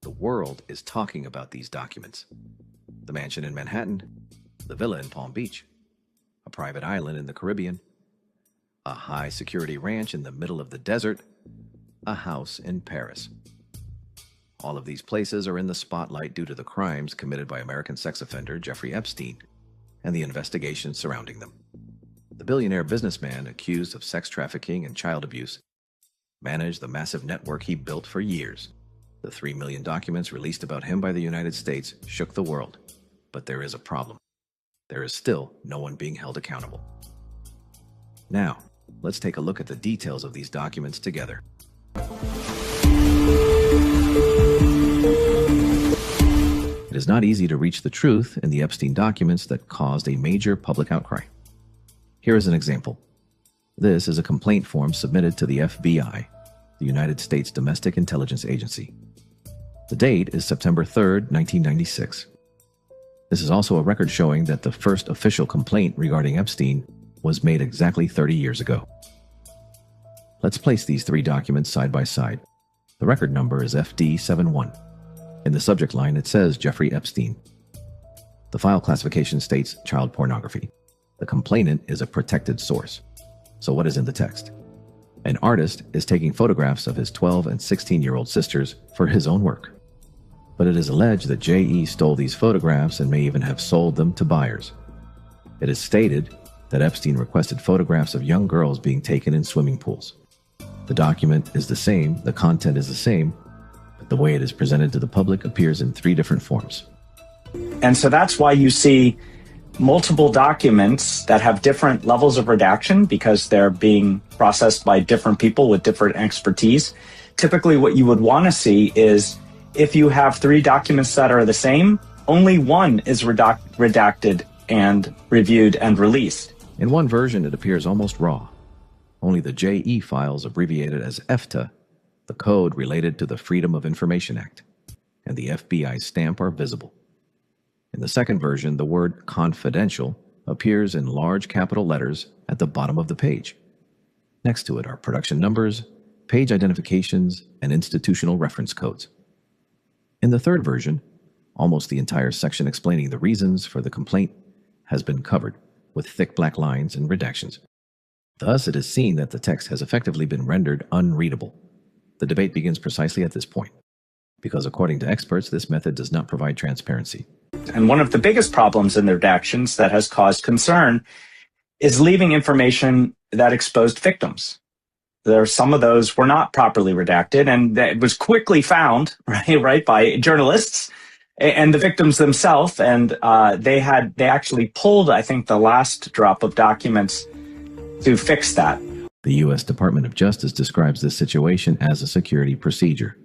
The world is talking about these documents. The mansion in Manhattan, the villa in Palm Beach, a private island in the Caribbean, a high-security ranch in the middle of the desert, a house in Paris. All of these places are in the spotlight due to the crimes committed by American sex offender Jeffrey Epstein and the investigation surrounding them. The billionaire businessman accused of sex trafficking and child abuse managed the massive network he built for years. The 3 million documents released about him by the United States shook the world. But there is a problem. There is still no one being held accountable. Now, let's take a look at the details of these documents together. It is not easy to reach the truth in the Epstein documents that caused a major public outcry. Here is an example. This is a complaint form submitted to the FBI, the United States Domestic Intelligence Agency. The date is September 3rd, 1996. This is also a record showing that the first official complaint regarding Epstein was made exactly 30 years ago. Let's place these three documents side by side. The record number is FD71. In the subject line, it says Jeffrey Epstein. The file classification states child pornography. The complainant is a protected source. So what is in the text? An artist is taking photographs of his 12 and 16-year-old sisters for his own work. But it is alleged that J.E. stole these photographs and may even have sold them to buyers. It is stated that Epstein requested photographs of young girls being taken in swimming pools. The document is the same, the content is the same, but the way it is presented to the public appears in three different forms. And so that's why you see multiple documents that have different levels of redaction because they're being processed by different people with different expertise. Typically, what you would want to see is if you have three documents that are the same, only one is redacted and reviewed and released. In one version, it appears almost raw. Only the JE files, abbreviated as EFTA, the code related to the Freedom of Information Act, and the FBI stamp are visible. In the second version, the word confidential appears in large capital letters at the bottom of the page. Next to it are production numbers, page identifications, and institutional reference codes. In the third version, almost the entire section explaining the reasons for the complaint has been covered with thick black lines and redactions. Thus, it is seen that the text has effectively been rendered unreadable. The debate begins precisely at this point, because according to experts, this method does not provide transparency. And one of the biggest problems in the redactions that has caused concern is leaving information that exposed victims. Some of those were not properly redacted, and it was quickly found, right, by journalists and the victims themselves. And they actually pulled, I think, the last drop of documents to fix that. The U.S. Department of Justice describes this situation as a security procedure.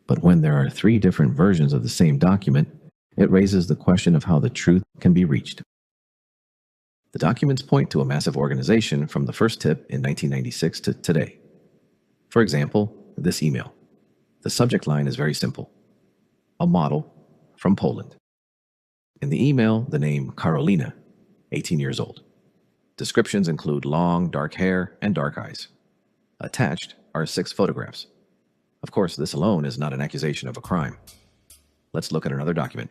But when there are three different versions of the same document, it raises the question of how the truth can be reached. The documents point to a massive organization from the first tip in 1996 to today. For example, this email. The subject line is very simple. A model from Poland. In the email, the name Karolina, 18 years old. Descriptions include long, dark hair and dark eyes. Attached are 6 photographs. Of course, this alone is not an accusation of a crime. Let's look at another document.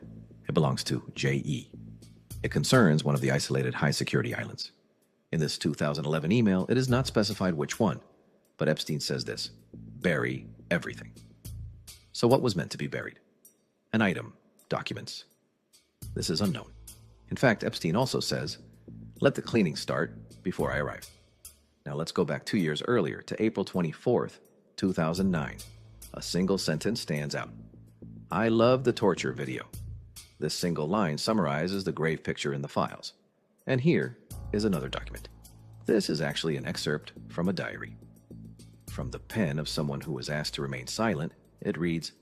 It belongs to J.E. It concerns one of the isolated high-security islands. In this 2011 email, it is not specified which one, but Epstein says this: bury everything. So what was meant to be buried? An item, documents. This is unknown. In fact, Epstein also says, let the cleaning start before I arrive. Now let's go back 2 years earlier to April 24th, 2009. A single sentence stands out. I love the torture video. This single line summarizes the grave picture in the files. And here is another document. This is actually an excerpt from a diary. From the pen of someone who was asked to remain silent, it reads,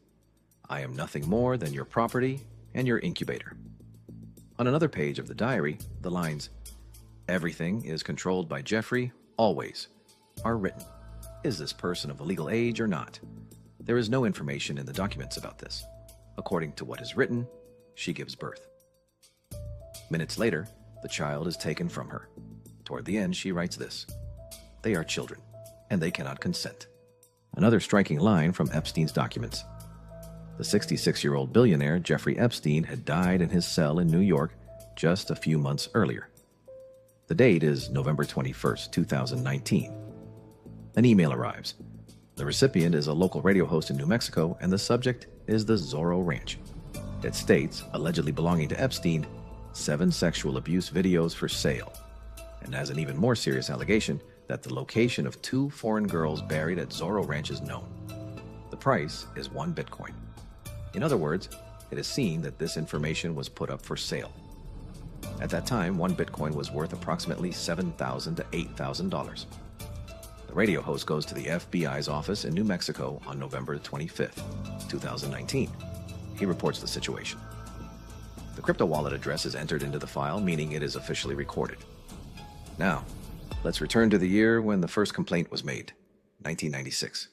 I am nothing more than your property and your incubator. On another page of the diary, the lines, everything is controlled by Jeffrey, always, are written. Is this person of a legal age or not? There is no information in the documents about this. According to what is written, she gives birth. Minutes later, the child is taken from her. Toward the end, she writes this: they are children, and they cannot consent. Another striking line from Epstein's documents. The 66-year-old billionaire Jeffrey Epstein had died in his cell in New York just a few months earlier. The date is November 21st, 2019. An email arrives. The recipient is a local radio host in New Mexico, and the subject is the Zorro Ranch. It states, allegedly belonging to Epstein, 7 sexual abuse videos for sale, and has an even more serious allegation that the location of 2 foreign girls buried at Zorro Ranch is known. The price is 1 Bitcoin. In other words, it is seen that this information was put up for sale. At that time, 1 Bitcoin was worth approximately $7,000 to $8,000. The radio host goes to the FBI's office in New Mexico on November 25th, 2019. He reports the situation. The crypto wallet address is entered into the file, meaning it is officially recorded. Now, let's return to the year when the first complaint was made, 1996.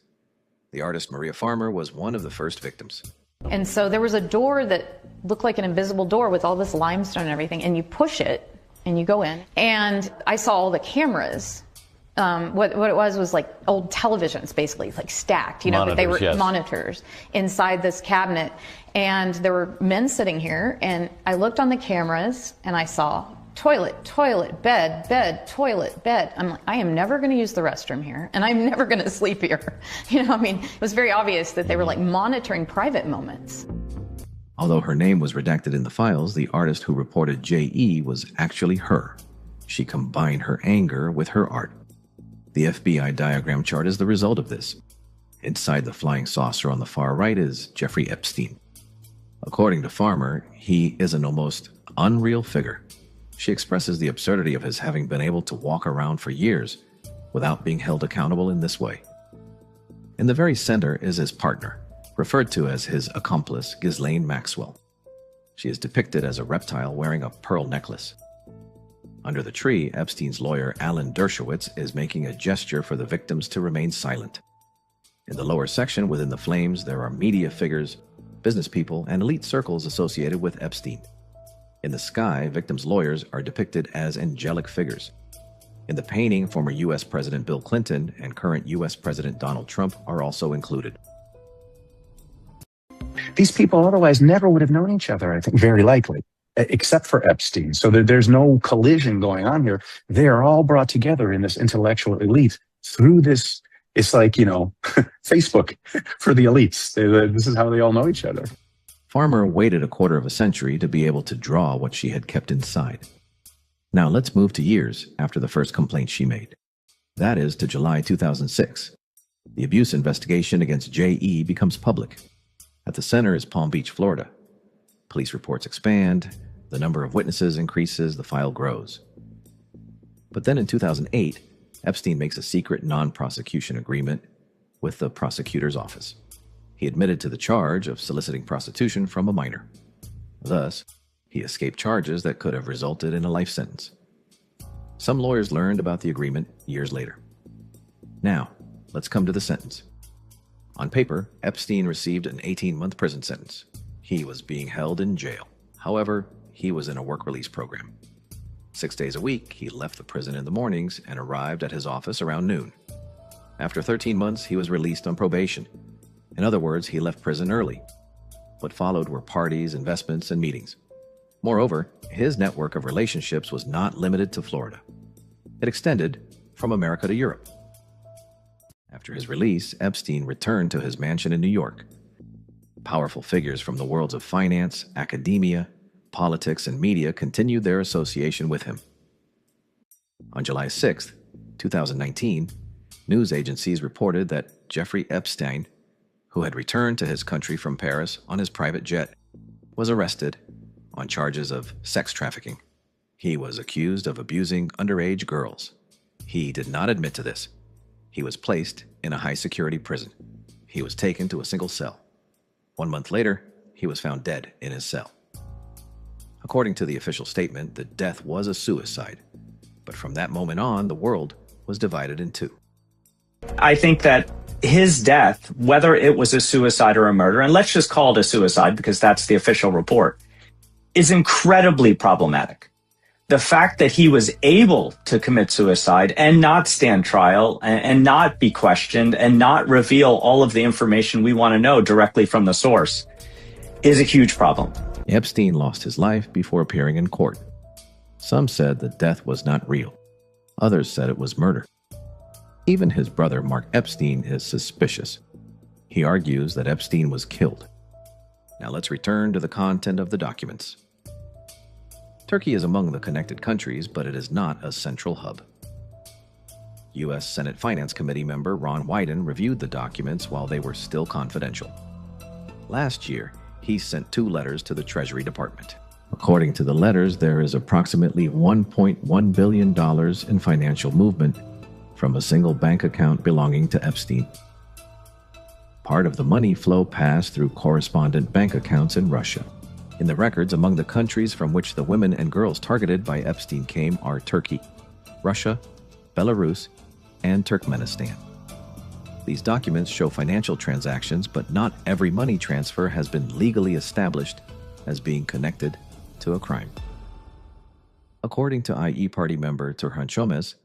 The artist Maria Farmer was one of the first victims. And so there was a door that looked like an invisible door with all this limestone and everything, and you push it and you go in. And I saw all the cameras. What it was like old televisions, basically, like stacked, but they were monitors inside this cabinet. And there were men sitting here, and I looked on the cameras and I saw toilet, bed, toilet, bed. I'm like, I am never going to use the restroom here, and I'm never going to sleep here. It was very obvious that they were like monitoring private moments. Although her name was redacted in the files, the artist who reported JE was actually her. She combined her anger with her art. The FBI diagram chart is the result of this. Inside the flying saucer on the far right is Jeffrey Epstein. According to Farmer, he is an almost unreal figure. She expresses the absurdity of his having been able to walk around for years without being held accountable in this way. In the very center is his partner, referred to as his accomplice, Ghislaine Maxwell. She is depicted as a reptile wearing a pearl necklace. Under the tree, Epstein's lawyer, Alan Dershowitz, is making a gesture for the victims to remain silent. In the lower section, within the flames, there are media figures, business people, and elite circles associated with Epstein. In the sky, victims' lawyers are depicted as angelic figures. In the painting, former U.S. President Bill Clinton and current U.S. President Donald Trump are also included. These people otherwise never would have known each other, I think, very likely, except for Epstein. So there's no collision going on here. They are all brought together in this intellectual elite through this. It's like, Facebook for the elites. This is how they all know each other. Farmer waited a quarter of a century to be able to draw what she had kept inside. Now let's move to years after the first complaint she made. That is to July 2006. The abuse investigation against JE becomes public. At the center is Palm Beach, Florida. Police reports expand, the number of witnesses increases, the file grows. But then in 2008, Epstein makes a secret non-prosecution agreement with the prosecutor's office. He admitted to the charge of soliciting prostitution from a minor. Thus, he escaped charges that could have resulted in a life sentence. Some lawyers learned about the agreement years later. Now, let's come to the sentence. On paper, Epstein received an 18-month prison sentence. He was being held in jail. However, he was in a work release program. 6 days a week, he left the prison in the mornings and arrived at his office around noon. After 13 months, he was released on probation. In other words, he left prison early. What followed were parties, investments, and meetings. Moreover, his network of relationships was not limited to Florida. It extended from America to Europe. After his release, Epstein returned to his mansion in New York. Powerful figures from the worlds of finance, academia, politics, and media continued their association with him. On July 6, 2019, news agencies reported that Jeffrey Epstein, who had returned to his country from Paris on his private jet, was arrested on charges of sex trafficking. He was accused of abusing underage girls. He did not admit to this. He was placed in a high-security prison. He was taken to a single cell. 1 month later, he was found dead in his cell. According to the official statement, the death was a suicide. But from that moment on, the world was divided in two. I think that his death, whether it was a suicide or a murder, and let's just call it a suicide because that's the official report, is incredibly problematic. The fact that he was able to commit suicide and not stand trial and not be questioned and not reveal all of the information we want to know directly from the source is a huge problem. Epstein lost his life before appearing in court. Some said that death was not real. Others said it was murder. Even his brother, Mark Epstein, is suspicious. He argues that Epstein was killed. Now let's return to the content of the documents. Turkey is among the connected countries, but it is not a central hub. U.S. Senate Finance Committee member Ron Wyden reviewed the documents while they were still confidential. Last year, he sent 2 letters to the Treasury Department. According to the letters, there is approximately $1.1 billion in financial movement from a single bank account belonging to Epstein. Part of the money flow passed through correspondent bank accounts in Russia. In the records, among the countries from which the women and girls targeted by Epstein came are Turkey, Russia, Belarus, and Turkmenistan. These documents show financial transactions, but not every money transfer has been legally established as being connected to a crime. According to IE Party member Turhan Çömez,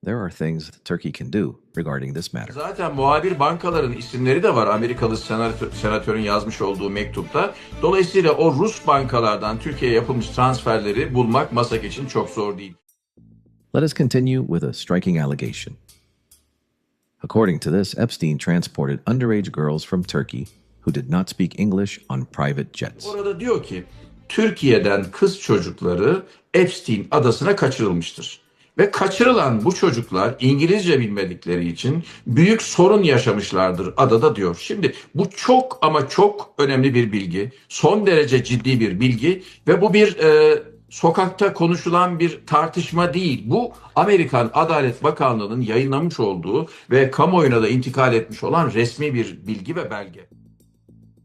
there are things Turkey can do regarding this matter. Zaten muhabir bankaların isimleri de var Amerikalı senatörün yazmış olduğu mektupta. Dolayısıyla o Rus bankalardan Türkiye'ye yapılmış transferleri bulmak masak için çok zor değil. Let us continue with a striking allegation. According to this, Epstein transported underage girls from Turkey who did not speak English on private jets. Orada diyor ki Türkiye'den kız çocukları Epstein adasına kaçırılmıştır. Ve kaçırılan bu çocuklar İngilizce bilmedikleri için büyük sorun yaşamışlardır adada diyor. Şimdi bu çok ama çok önemli bir bilgi. Son derece ciddi bir bilgi ve bu bir sokakta konuşulan bir tartışma değil. Bu Amerikan Adalet Bakanlığı'nın yayınlamış olduğu ve kamuoyuna da intikal etmiş olan resmi bir bilgi ve belge.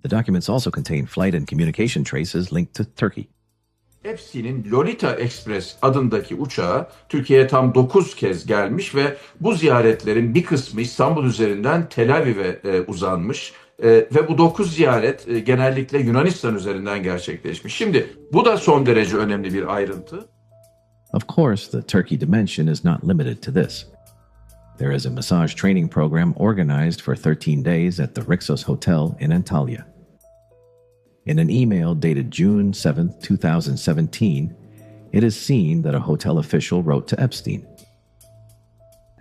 The documents also contain flight and communication traces linked to Turkey. Epstein'in Lolita Express adındaki uçağı Türkiye'ye tam 9 kez gelmiş ve bu ziyaretlerin bir kısmı İstanbul üzerinden Tel Aviv'e uzanmış. Ve bu 9 ziyaret genellikle Yunanistan üzerinden gerçekleşmiş. Şimdi bu da son derece önemli bir ayrıntı. Of course, the Turkey dimension is not limited to this. There is a massage training program organized for 13 days at the Rixos Hotel in Antalya. In an email dated June 7, 2017, it is seen that a hotel official wrote to Epstein.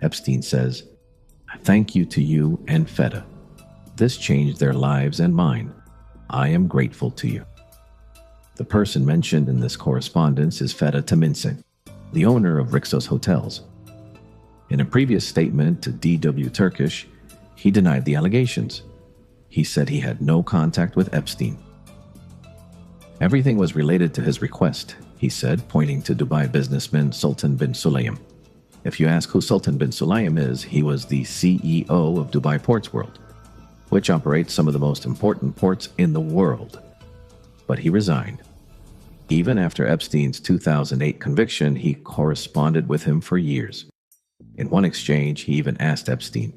Epstein says, "Thank you to you and Feda. This changed their lives and mine. I am grateful to you." The person mentioned in this correspondence is Feda Teminse, the owner of Rixos Hotels. In a previous statement to DW Turkish, he denied the allegations. He said he had no contact with Epstein. Everything was related to his request, he said, pointing to Dubai businessman Sultan bin Sulayem. If you ask who Sultan bin Sulayem is, he was the CEO of Dubai Ports World, which operates some of the most important ports in the world. But he resigned. Even after Epstein's 2008 conviction, he corresponded with him for years. In one exchange, he even asked Epstein,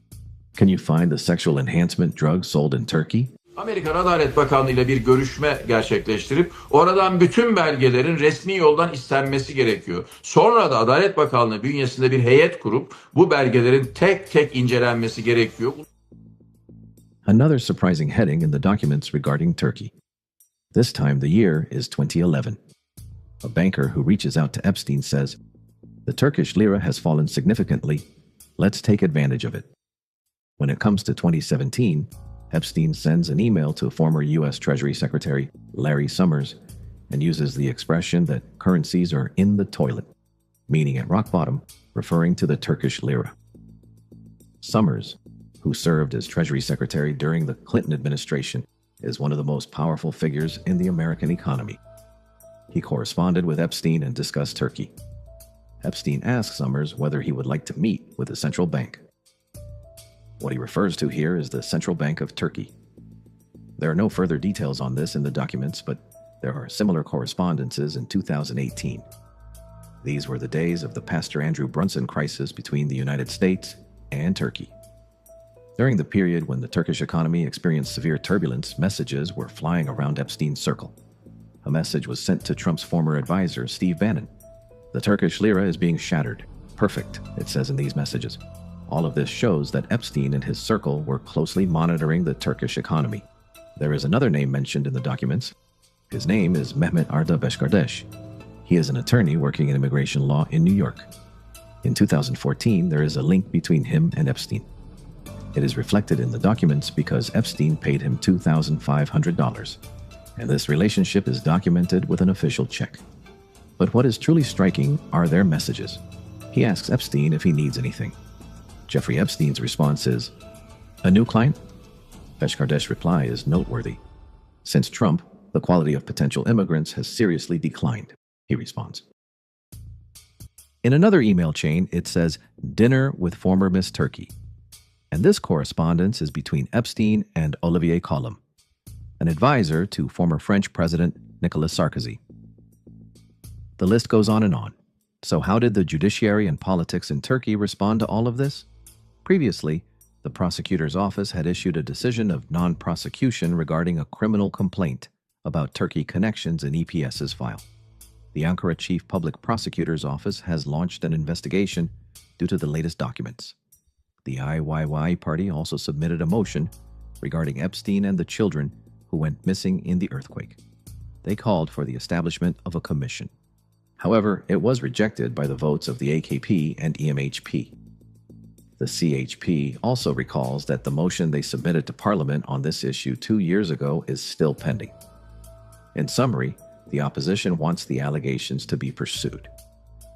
"Can you find the sexual enhancement drug sold in Turkey?" Amerikan Adalet Bakanlığı ile bir görüşme gerçekleştirip oradan bütün belgelerin resmi yoldan istenmesi gerekiyor. Sonra da Adalet Bakanlığı bünyesinde bir heyet kurup bu belgelerin tek tek incelenmesi gerekiyor. Another surprising heading in the documents regarding Turkey. This time the year is 2011. A banker who reaches out to Epstein says, "The Turkish lira has fallen significantly. Let's take advantage of it." When it comes to 2017, Epstein sends an email to former U.S. Treasury Secretary Larry Summers and uses the expression that currencies are in the toilet, meaning at rock bottom, referring to the Turkish lira. Summers, who served as Treasury Secretary during the Clinton administration, is one of the most powerful figures in the American economy. He corresponded with Epstein and discussed Turkey. Epstein asked Summers whether he would like to meet with the central bank. What he refers to here is the Central Bank of Turkey. There are no further details on this in the documents, but there are similar correspondences in 2018. These were the days of the Pastor Andrew Brunson crisis between the United States and Turkey. During the period when the Turkish economy experienced severe turbulence, messages were flying around Epstein's circle. A message was sent to Trump's former advisor, Steve Bannon. "The Turkish lira is being shattered. Perfect," it says in these messages. All of this shows that Epstein and his circle were closely monitoring the Turkish economy. There is another name mentioned in the documents. His name is Mehmet Arda Beshkardesh. He is an attorney working in immigration law in New York. In 2014, there is a link between him and Epstein. It is reflected in the documents because Epstein paid him $2,500, and this relationship is documented with an official check. But what is truly striking are their messages. He asks Epstein if he needs anything. Jeffrey Epstein's response is, "A new client?" Beshkardesh's reply is noteworthy. "Since Trump, the quality of potential immigrants has seriously declined," he responds. In another email chain, it says, "Dinner with former Miss Turkey." And this correspondence is between Epstein and Olivier Collin, an advisor to former French President Nicolas Sarkozy. The list goes on and on. So how did the judiciary and politics in Turkey respond to all of this? Previously, the prosecutor's office had issued a decision of non-prosecution regarding a criminal complaint about Turkey connections in EPS's file. The Ankara Chief Public Prosecutor's Office has launched an investigation due to the latest documents. The IYY party also submitted a motion regarding Epstein and the children who went missing in the earthquake. They called for the establishment of a commission. However, it was rejected by the votes of the AKP and EMHP. The CHP also recalls that the motion they submitted to Parliament on this issue 2 years ago is still pending. In summary, the opposition wants the allegations to be pursued.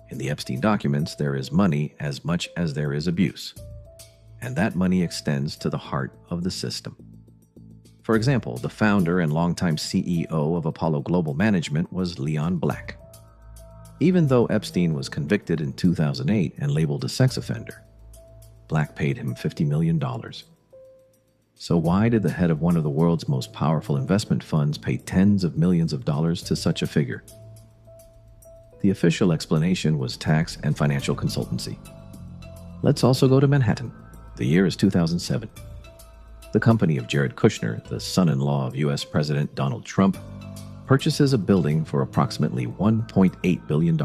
In the Epstein documents, there is money as much as there is abuse, and that money extends to the heart of the system. For example, the founder and longtime CEO of Apollo Global Management was Leon Black. Even though Epstein was convicted in 2008 and labeled a sex offender, Black paid him $50 million. So why did the head of one of the world's most powerful investment funds pay tens of millions of dollars to such a figure? The official explanation was tax and financial consultancy. Let's also go to Manhattan. The year is 2007. The company of Jared Kushner, the son-in-law of U.S. President Donald Trump, purchases a building for approximately $1.8 billion.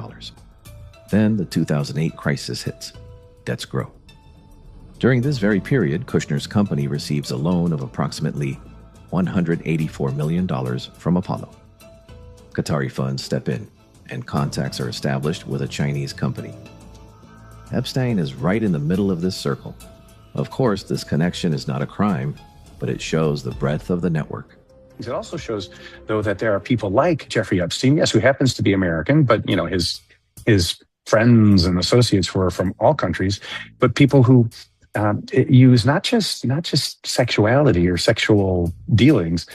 Then the 2008 crisis hits. Debts grow. During this very period, Kushner's company receives a loan of approximately $184 million from Apollo. Qatari funds step in, and contacts are established with a Chinese company. Epstein is right in the middle of this circle. Of course, this connection is not a crime, but it shows the breadth of the network. It also shows, though, that there are people like Jeffrey Epstein, yes, who happens to be American, but his friends and associates were from all countries, but people who use not just sexuality or sexual dealings,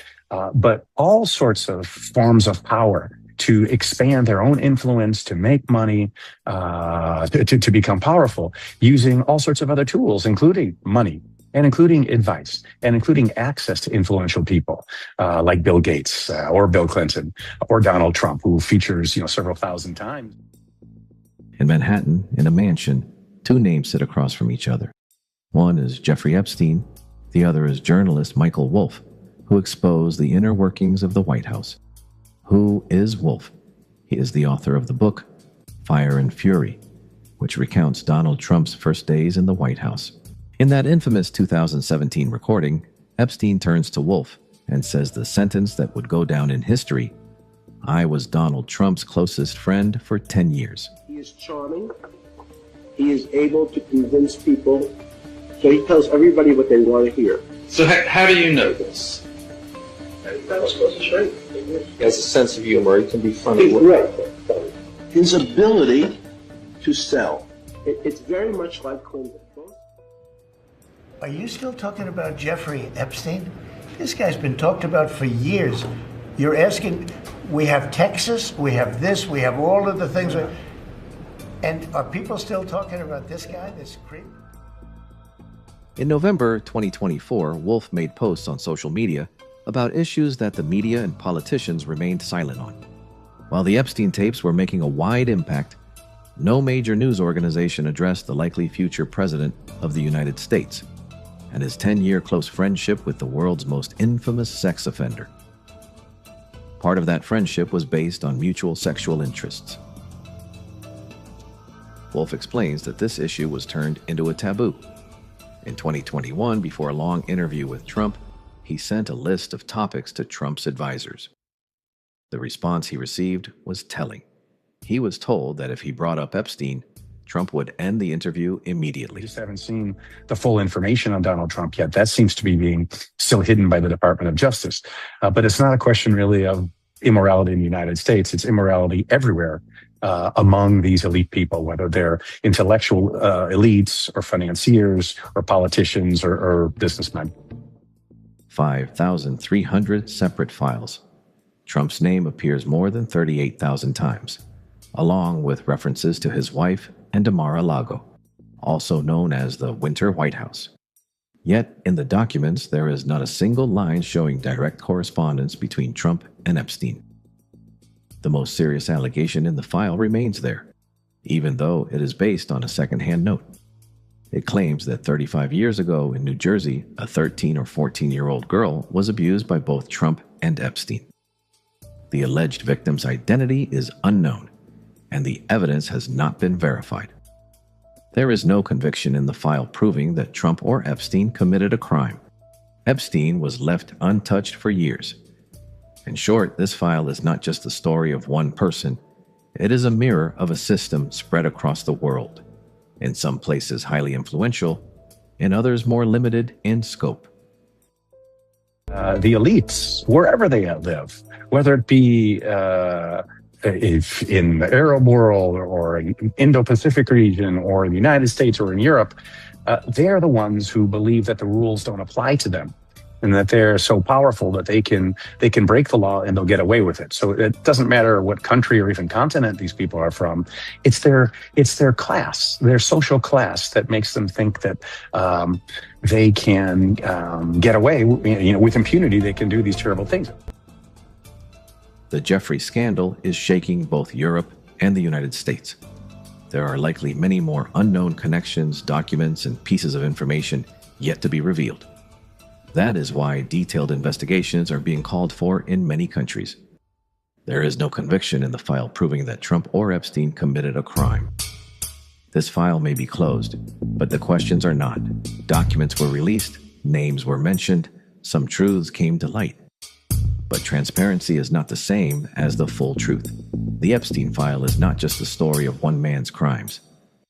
but all sorts of forms of power to expand their own influence, to make money, to become powerful, using all sorts of other tools, including money, and including advice, and including access to influential people like Bill Gates or Bill Clinton or Donald Trump, who features several thousand times. In Manhattan, in a mansion, two names sit across from each other. One is Jeffrey Epstein, the other is journalist Michael Wolff, who exposed the inner workings of the White House. Who is Wolff? He is the author of the book, Fire and Fury, which recounts Donald Trump's first days in the White House. In that infamous 2017 recording, Epstein turns to Wolff and says the sentence that would go down in history: "I was Donald Trump's closest friend for 10 years. He is charming. He is able to convince people. So he tells everybody what they want to hear. So how do you know this? That was supposed to show. He has a sense of humor. He can be funny. Right. His ability to sell. It's very much like Clinton. Are you still talking about Jeffrey Epstein? This guy's been talked about for years. You're asking, we have Texas, we have this, we have all of the things. And are people still talking about this guy, this creep? In November 2024, Wolff made posts on social media about issues that the media and politicians remained silent on. While the Epstein tapes were making a wide impact, no major news organization addressed the likely future president of the United States and his 10-year close friendship with the world's most infamous sex offender. Part of that friendship was based on mutual sexual interests. Wolff explains that this issue was turned into a taboo. In 2021, before a long interview with Trump, he sent a list of topics to Trump's advisors. The response he received was telling. He was told that if he brought up Epstein, Trump would end the interview immediately. We just haven't seen the full information on Donald Trump yet. That seems to be being still hidden by the Department of Justice. But it's not a question really of immorality in the United States. It's immorality everywhere among these elite people, whether they're intellectual elites or financiers or politicians or businessmen. 5,300 separate files. Trump's name appears more than 38,000 times, along with references to his wife and Mar-a-Lago, also known as the Winter White House. Yet, in the documents, there is not a single line showing direct correspondence between Trump and Epstein. The most serious allegation in the file remains there, even though it is based on a second-hand note. It claims that 35 years ago in New Jersey, a 13 or 14-year-old girl was abused by both Trump and Epstein. The alleged victim's identity is unknown, and the evidence has not been verified. There is no conviction in the file proving that Trump or Epstein committed a crime. Epstein was left untouched for years. In short, this file is not just the story of one person. It is a mirror of a system spread across the world, in some places highly influential, in others more limited in scope. The elites, wherever they live, whether it be if in the Arab world or in Indo-Pacific region or in the United States or in Europe, they're the ones who believe that the rules don't apply to them and that they're so powerful that they can break the law and they'll get away with it. So it doesn't matter what country or even continent these people are from. It's their class, their social class that makes them think that they can get away, with impunity. They can do these terrible things. The Jeffrey scandal is shaking both Europe and the United States. There are likely many more unknown connections, documents, and pieces of information yet to be revealed. That is why detailed investigations are being called for in many countries. There is no conviction in the file proving that Trump or Epstein committed a crime. This file may be closed, but the questions are not. Documents were released, names were mentioned, some truths came to light. But transparency is not the same as the full truth. The Epstein file is not just the story of one man's crimes.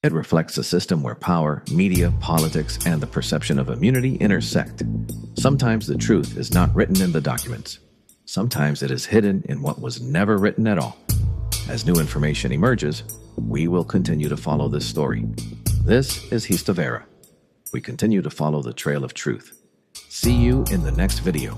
It reflects a system where power, media, politics, and the perception of immunity intersect. Sometimes the truth is not written in the documents. Sometimes it is hidden in what was never written at all. As new information emerges, we will continue to follow this story. This is Histoverra. We continue to follow the trail of truth. See you in the next video.